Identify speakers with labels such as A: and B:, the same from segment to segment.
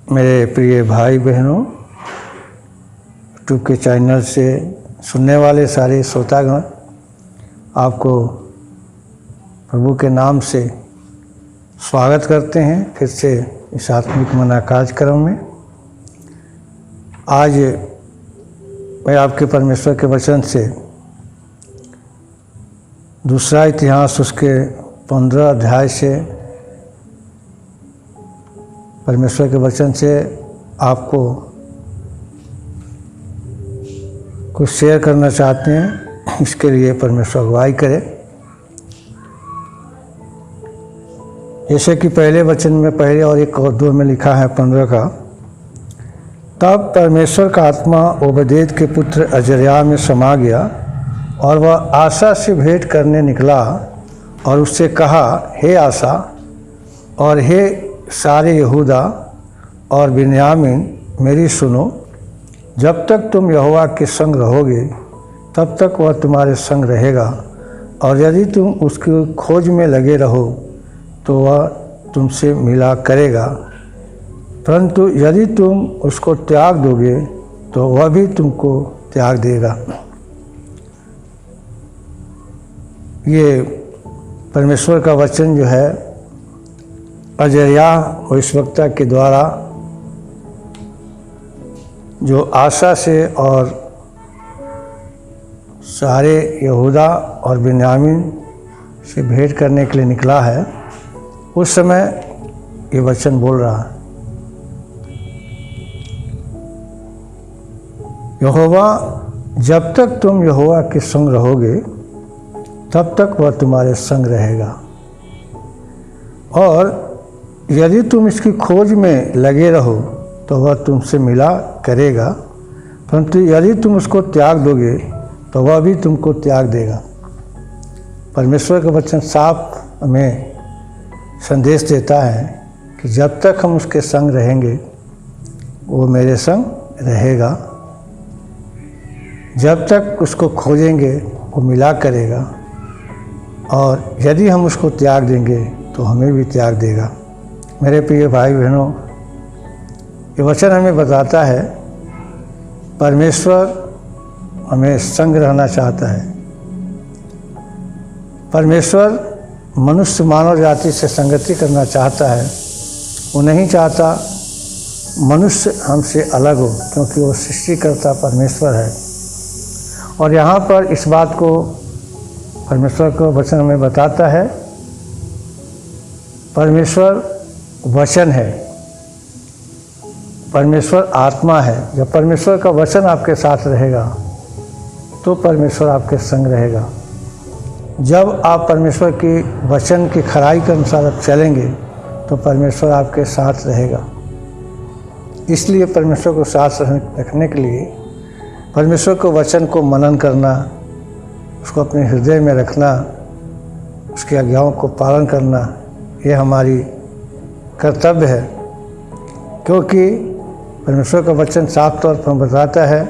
A: मेरे प्रिय भाई बहनों, यूट्यूब के चैनल से सुनने वाले सारे श्रोतागण, आपको प्रभु के नाम से स्वागत करते हैं फिर से इस आत्मिक मना कार्यक्रम में। आज मैं आपके परमेश्वर के वचन से दूसरा इतिहास उसके 15 अध्याय से परमेश्वर के वचन से आपको कुछ शेयर करना चाहते हैं। इसके लिए परमेश्वर अगुवाई करे। जैसे कि पहले वचन में पहले और एक और दो में लिखा है 15 का, तब परमेश्वर का आत्मा ओबदेद के पुत्र अजर्याह में समा गया और वह आसा से भेंट करने निकला और उससे कहा, हे आसा और हे सारे यहूदा और बिन्यामीन, मेरी सुनो। जब तक तुम यहोवा के संग रहोगे तब तक वह तुम्हारे संग रहेगा, और यदि तुम उसकी खोज में लगे रहो तो वह तुमसे मिला करेगा। परंतु यदि तुम उसको त्याग दोगे तो वह भी तुमको त्याग देगा। ये परमेश्वर का वचन जो है अजर्याह भविष्यवक्ता के द्वारा जो आशा से और सारे यहूदा और बिन्यामीन से भेंट करने के लिए निकला है, उस समय ये वचन बोल रहा है। यहोवा, जब तक तुम यहोवा के संग रहोगे तब तक वह तुम्हारे संग रहेगा, और यदि तुम इसकी खोज में लगे रहो तो वह तुमसे मिला करेगा। परंतु यदि तुम उसको त्याग दोगे तो वह भी तुमको त्याग देगा। परमेश्वर का वचन साफ हमें संदेश देता है कि जब तक हम उसके संग रहेंगे वो मेरे संग रहेगा, जब तक उसको खोजेंगे वो मिला करेगा, और यदि हम उसको त्याग देंगे तो हमें भी त्याग देगा। मेरे प्रिय भाई बहनों, ये वचन हमें बताता है परमेश्वर हमें संग रहना चाहता है। परमेश्वर मनुष्य मानव जाति से संगति करना चाहता है। वो नहीं चाहता मनुष्य हमसे अलग हो, क्योंकि वो सृष्टिकर्ता परमेश्वर है। और यहाँ पर इस बात को परमेश्वर का वचन हमें बताता है। परमेश्वर वचन है, परमेश्वर आत्मा है। जब परमेश्वर का वचन आपके साथ रहेगा तो परमेश्वर आपके संग रहेगा। जब आप परमेश्वर की वचन की खराई के अनुसार आप चलेंगे तो परमेश्वर आपके साथ रहेगा। इसलिए परमेश्वर को साथ रखने के लिए परमेश्वर के वचन को मनन करना, उसको अपने हृदय में रखना, उसकी आज्ञाओं को पालन करना, ये हमारी कर्तव्य है। क्योंकि परमेश्वर का वचन साफ तौर पर बताता है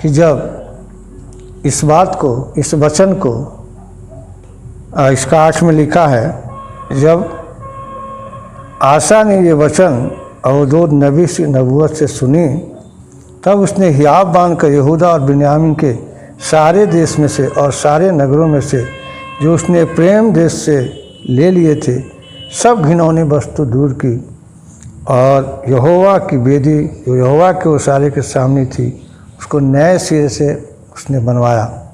A: कि जब इस बात को, इस वचन को, इसका 8 में लिखा है, जब आशा ने ये वचन अवदोद नबी से नबूवत से सुनी, तब उसने हियाव बांधकर यहूदा और बिन्यामीन के सारे देश में से और सारे नगरों में से जो उसने प्रेम देश से ले लिए थे सब घिनौनी वस्तु दूर की, और यहोवा की वेदी जो यहोवा के उसारे के सामने थी उसको नए सिरे से उसने बनवाया।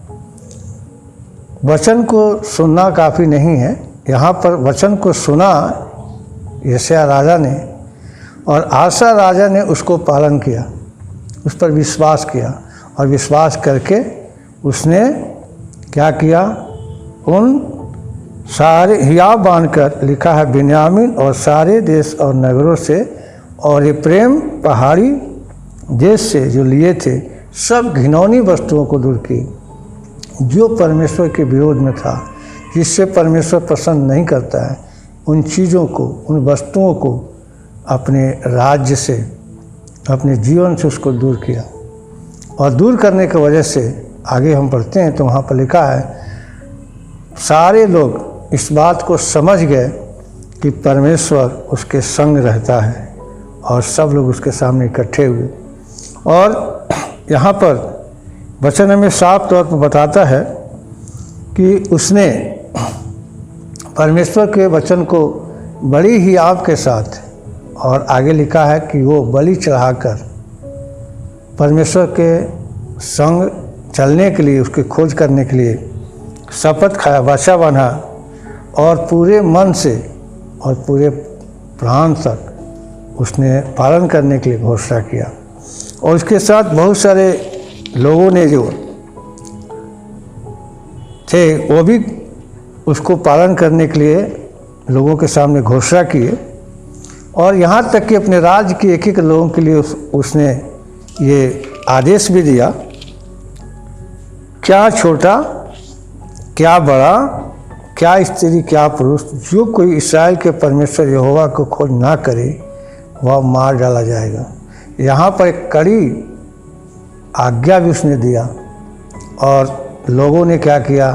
A: वचन को सुनना काफ़ी नहीं है। यहाँ पर वचन को सुना यशायाह राजा ने, और आसा राजा ने उसको पालन किया, उस पर विश्वास किया, और विश्वास करके उसने क्या किया, उन सारे हियाव बांधकर, लिखा है बिन्यामीन और सारे देश और नगरों से और ये प्रेम पहाड़ी देश से जो लिए थे सब घिनौनी वस्तुओं को दूर की, जो परमेश्वर के विरोध में था, जिससे परमेश्वर पसंद नहीं करता है, उन चीज़ों को, उन वस्तुओं को अपने राज्य से, अपने जीवन से उसको दूर किया। और दूर करने की वजह से आगे हम पढ़ते हैं तो वहाँ पर लिखा है, सारे लोग इस बात को समझ गए कि परमेश्वर उसके संग रहता है और सब लोग उसके सामने इकट्ठे हुए। और यहाँ पर वचन हमें साफ तौर पर बताता है कि उसने परमेश्वर के वचन को बड़ी ही आव के साथ, और आगे लिखा है कि वो बलि चढ़ाकर परमेश्वर के संग चलने के लिए, उसकी खोज करने के लिए शपथ खाया, वाचा बांधा और पूरे मन से और पूरे प्राण तक उसने पालन करने के लिए घोषणा किया। और उसके साथ बहुत सारे लोगों ने जो थे वो भी उसको पालन करने के लिए लोगों के सामने घोषणा किए। और यहाँ तक कि अपने राज्य के एक एक लोगों के लिए उसने ये आदेश भी दिया, क्या छोटा क्या बड़ा, क्या स्त्री क्या पुरुष, जो कोई इस्राएल के परमेश्वर यहोवा को खोज ना करे वह मार डाला जाएगा। यहाँ पर एक कड़ी आज्ञा भी उसने दिया। और लोगों ने क्या किया,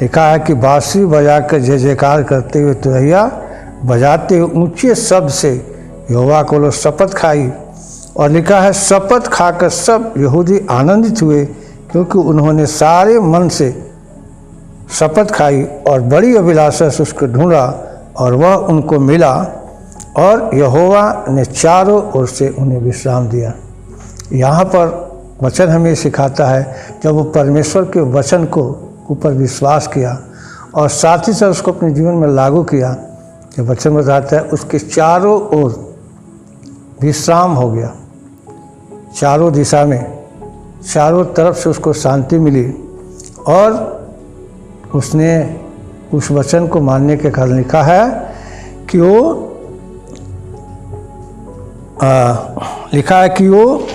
A: लिखा है कि बांसुरी बजाकर जय जयकार करते हुए, तुरहिया बजाते हुए ऊंचे शब्द से यहोवा को लोग शपथ खाई। और लिखा है शपथ खाकर सब यहूदी आनंदित हुए, क्योंकि उन्होंने सारे मन से शपथ खाई और बड़ी अभिलाषा से उसको ढूंढा और वह उनको मिला। और यहोवा ने चारों ओर से उन्हें विश्राम दिया। यहाँ पर वचन हमें सिखाता है, जब वो परमेश्वर के वचन को ऊपर विश्वास किया और साथ ही साथ उसको अपने जीवन में लागू किया, जो वचन बताता है उसके चारों ओर विश्राम हो गया। चारों दिशा में, चारों तरफ से उसको शांति मिली। और उसने उस वचन को मानने के कारण लिखा है कि वो लिखा है कि वो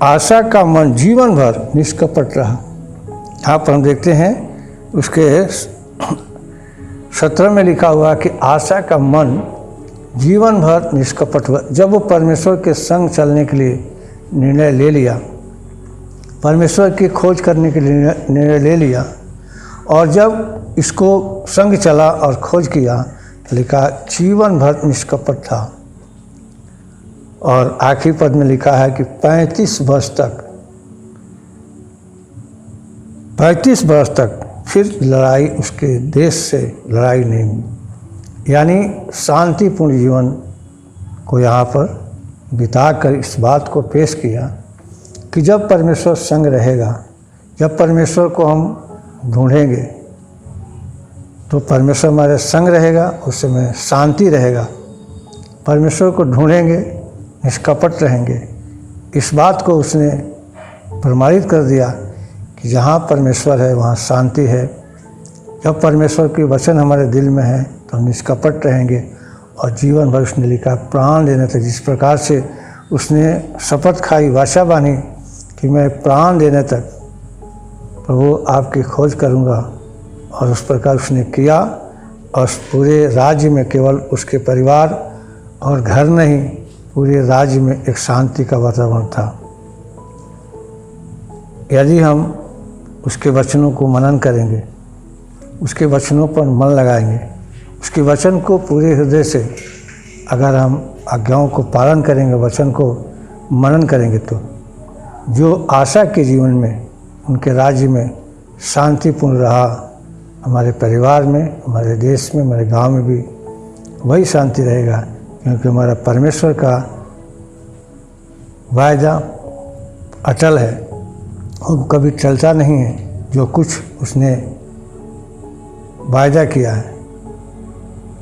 A: आशा का मन जीवन भर निष्कपट रहा। यहाँ पर हम देखते हैं उसके 17 में लिखा हुआ कि आशा का मन जीवन भर निष्कपट हुआ। जब वो परमेश्वर के संग चलने के लिए निर्णय ले लिया, परमेश्वर की खोज करने के लिए निर्णय ले लिया, और जब इसको संग चला और खोज किया तो लिखा जीवन भर निष्कपट था। और आखिरी पद में लिखा है कि 35 वर्ष तक फिर लड़ाई, उसके देश से लड़ाई नहीं हुई। यानी शांतिपूर्ण जीवन को यहाँ पर बिताकर इस बात को पेश किया कि जब परमेश्वर संग रहेगा, जब परमेश्वर को हम ढूंढेंगे तो परमेश्वर हमारे संग रहेगा, उससे में शांति रहेगा। परमेश्वर को ढूंढेंगे, निष्कपट रहेंगे। इस बात को उसने प्रमाणित कर दिया कि जहाँ परमेश्वर है वहाँ शांति है। जब परमेश्वर के वचन हमारे दिल में है तो हम निष्कपट रहेंगे। और जीवन भर उसने लिखा प्राण देने तक, जिस प्रकार से उसने शपथ खाई, वाचा बांधी कि मैं प्राण देने तक प्रभु आपकी खोज करूँगा, और उस प्रकार उसने किया। और पूरे राज्य में केवल उसके परिवार और घर नहीं, पूरे राज्य में एक शांति का वातावरण था। यदि हम उसके वचनों को मनन करेंगे, उसके वचनों पर मन लगाएंगे, उसके वचन को पूरे हृदय से अगर हम आज्ञाओं को पालन करेंगे, वचन को मनन करेंगे, तो जो आशा के जीवन में, उनके राज्य में शांतिपूर्ण रहा, हमारे परिवार में, हमारे देश में, हमारे गांव में भी वही शांति रहेगा। क्योंकि हमारा परमेश्वर का वायदा अटल है, वो कभी चलता नहीं है। जो कुछ उसने वायदा किया है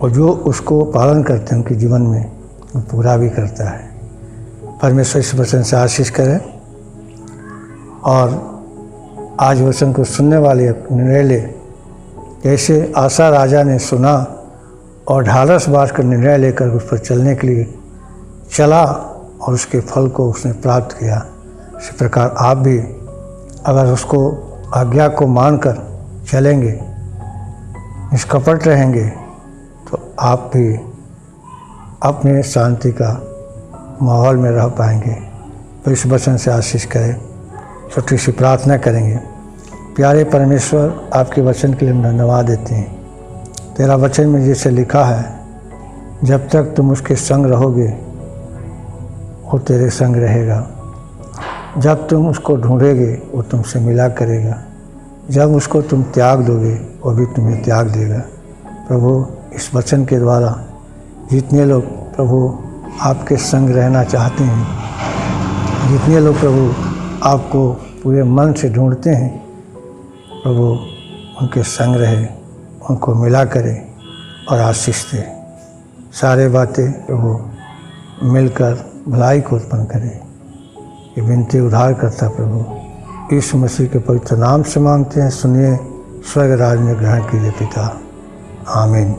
A: और जो उसको पालन करते हैं उनके जीवन में, वो पूरा भी करता है। परमेश्वर इस वचन से आशीष करें। और आज वचन को सुनने वाले निर्णय ले, जैसे आशा राजा ने सुना और ढालस बांध कर निर्णय लेकर उस पर चलने के लिए चला और उसके फल को उसने प्राप्त किया। इसी प्रकार आप भी अगर उसको आज्ञा को मानकर चलेंगे, निष्कपट रहेंगे, तो आप भी अपने शांति का माहौल में रह पाएंगे। तो इस वचन से आशीष करें। छोटी सी प्रार्थना करेंगे। प्यारे परमेश्वर, आपके वचन के लिए हम धन्यवाद देते हैं। तेरा वचन में जैसे लिखा है, जब तक तुम उसके संग रहोगे वो तेरे संग रहेगा, जब तुम उसको ढूंढोगे वो तुमसे मिला करेगा, जब उसको तुम त्याग दोगे वो भी तुम्हें त्याग देगा। प्रभु, इस वचन के द्वारा जितने लोग प्रभु आपके संग रहना चाहते हैं, जितने लोग प्रभु आपको पूरे मन से ढूंढते हैं, प्रभु उनके संग रहे, उनको मिला करे और आशीष दे। सारे बातें प्रभु मिलकर भलाई को उत्पन्न करे। ये विनती उद्धार करता प्रभु यीशु मसीह के पवित्र नाम से मांगते हैं, सुनिए, स्वर्ग राज में ग्रहण कीजिए पिता। आमीन।